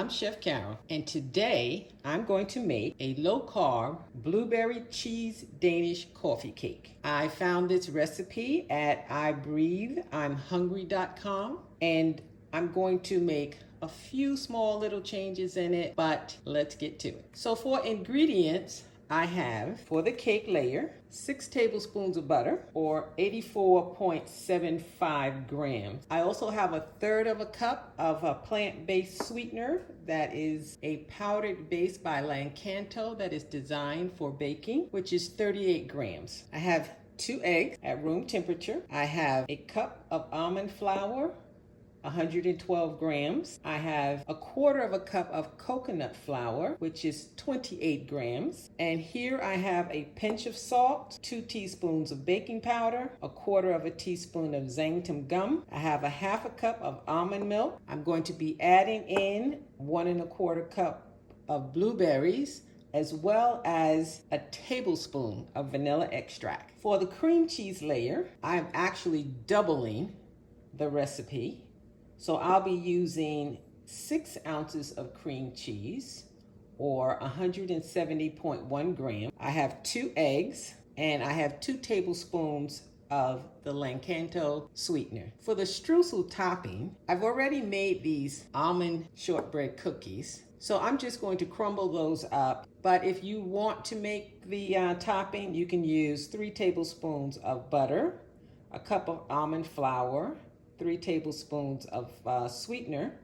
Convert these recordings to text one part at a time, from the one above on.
I'm Chef Carol, and today I'm going to make a low-carb blueberry cheese Danish coffee cake. I found this recipe at ibreatheimhungry.com, and I'm going to make a few small little changes in it, but let's get to it. So for ingredients, I have, for the cake layer, 6 tablespoons of butter, or 84.75 grams. I also have 1/3 of a cup of a plant-based sweetener that is a powdered base by Lancanto that is designed for baking, which is 38 grams. I have 2 eggs at room temperature. I have a cup of almond flour, 112 grams. I have 1/4 cup of coconut flour, which is 28 grams. And here I have a pinch of salt, 2 teaspoons of baking powder, 1/4 teaspoon of xanthan gum. I have 1/2 cup of almond milk. I'm going to be adding in 1 1/4 cup of blueberries, as well as a tablespoon of vanilla extract. For the cream cheese layer, I'm actually doubling the recipe. So I'll be using 6 ounces of cream cheese, or 170.1 grams. I have 2 eggs, and I have 2 tablespoons of the Lancanto sweetener. For the streusel topping, I've already made these almond shortbread cookies, so I'm just going to crumble those up. But if you want to make the topping, you can use 3 tablespoons of butter, a cup of almond flour, 3 tablespoons of sweetener,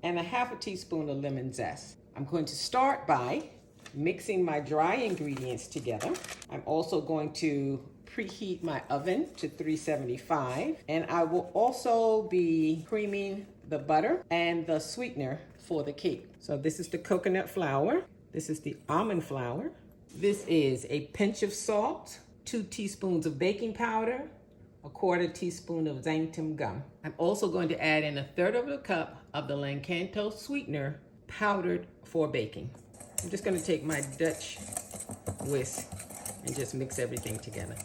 and 1/2 teaspoon of lemon zest. I'm going to start by mixing my dry ingredients together. I'm also going to preheat my oven to 375, and I will also be creaming the butter and the sweetener for the cake. So this is the coconut flour. This is the almond flour. This is a pinch of salt, 2 teaspoons of baking powder, 1/4 teaspoon of xanthan gum. I'm also going to add in 1/3 cup of the Lancanto sweetener, powdered for baking. I'm just going to take my Dutch whisk and just mix everything together.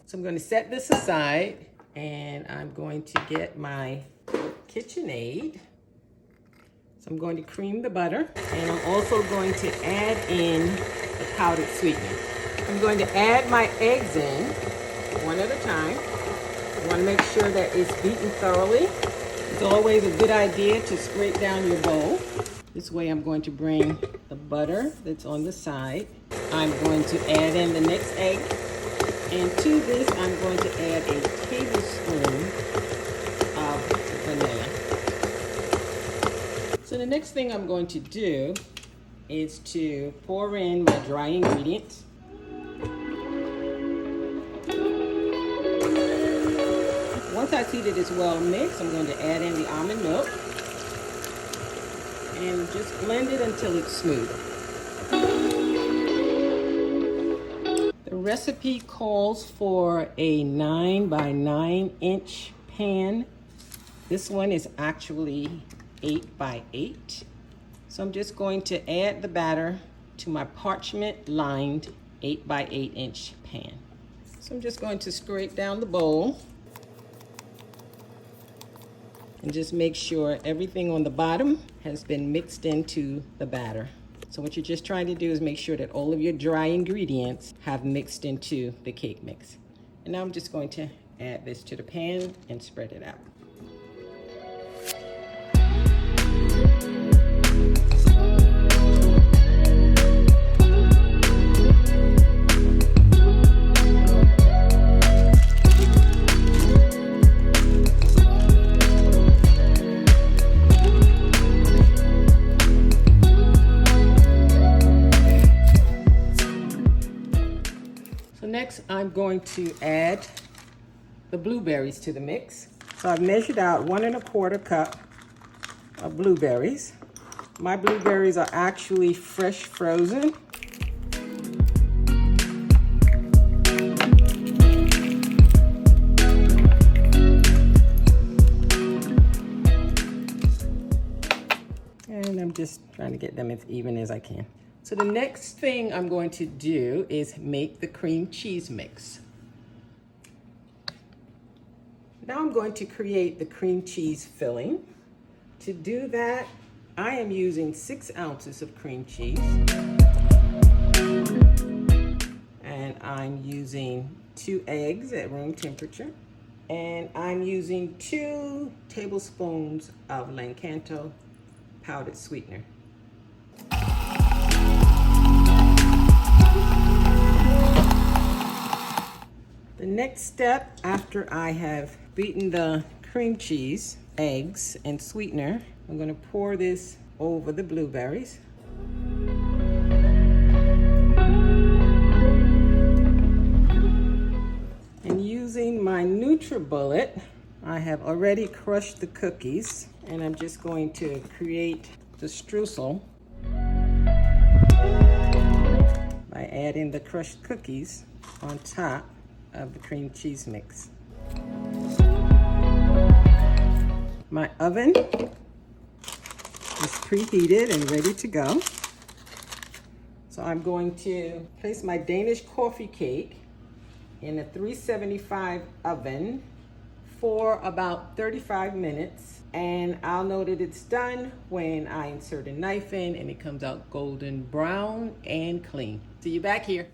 So I'm going to set this aside, and I'm going to get my KitchenAid. So I'm going to cream the butter, and I'm also going to add in the powdered sweetener. I'm going to add my eggs in one at a time. You want to make sure that it's beaten thoroughly. It's always a good idea to scrape down your bowl. This way I'm going to bring the butter that's on the side. I'm going to add in the next egg. And to this, I'm going to add a tablespoon of vanilla. So the next thing I'm going to do is to pour in my dry ingredients. Once I see that it's well mixed, I'm going to add in the almond milk and just blend it until it's smooth. The recipe calls for a 9 by 9 inch pan. This one is actually 8 by 8. So I'm just going to add the batter to my parchment lined 8 by 8 inch pan. So I'm just going to scrape down the bowl and just make sure everything on the bottom has been mixed into the batter. So what you're just trying to do is make sure that all of your dry ingredients have mixed into the cake mix. And now I'm just going to add this to the pan and spread it out. Next, I'm going to add the blueberries to the mix. So I've measured out 1 1/4 cup of blueberries. My blueberries are actually fresh frozen. And I'm just trying to get them as even as I can. So the next thing I'm going to do is make the cream cheese mix. Now I'm going to create the cream cheese filling. To do that, I am using 6 ounces of cream cheese. And I'm using 2 eggs at room temperature. And I'm using 2 tablespoons of Lancanto powdered sweetener. The next step, after I have beaten the cream cheese, eggs, and sweetener, I'm going to pour this over the blueberries. And using my NutriBullet, I have already crushed the cookies, and I'm just going to create the streusel by adding the crushed cookies on top of the cream cheese mix. My oven is preheated and ready to go. So I'm going to place my Danish coffee cake in a 375 oven for about 35 minutes. And I'll know that it's done when I insert a knife in and it comes out golden brown and clean. See you back here.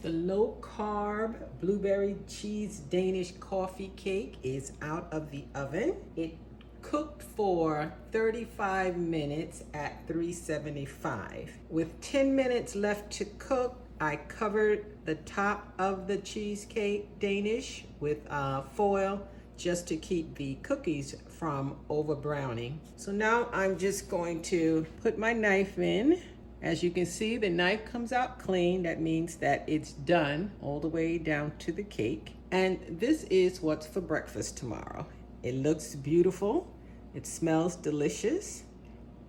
The low-carb blueberry cheese Danish coffee cake is out of the oven. It cooked for 35 minutes at 375. With 10 minutes left to cook, I covered the top of the cheesecake Danish with foil just to keep the cookies from over browning. So now I'm just going to put my knife in. As you can see, the knife comes out clean. That means that it's done all the way down to the cake. And this is what's for breakfast tomorrow. It looks beautiful. It smells delicious.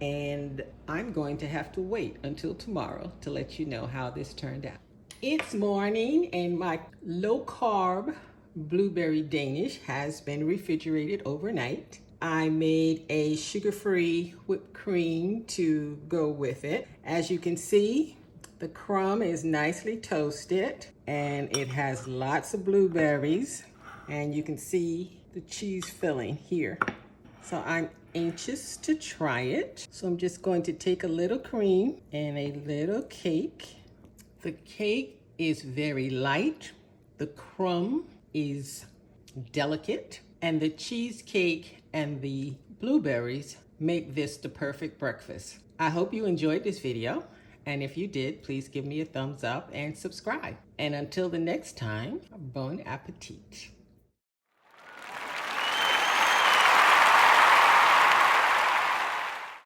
And I'm going to have to wait until tomorrow to let you know how this turned out. It's morning and my low-carb blueberry Danish has been refrigerated overnight. I made a sugar-free whipped cream to go with it. As you can see, the crumb is nicely toasted and it has lots of blueberries, and you can see the cheese filling here. So I'm anxious to try it. So I'm just going to take a little cream and a little cake. The cake is very light. The crumb is delicate, and the cheesecake and the blueberries make this the perfect breakfast. I hope you enjoyed this video, and if you did, please give me a thumbs up and subscribe. And until the next time, bon appetit.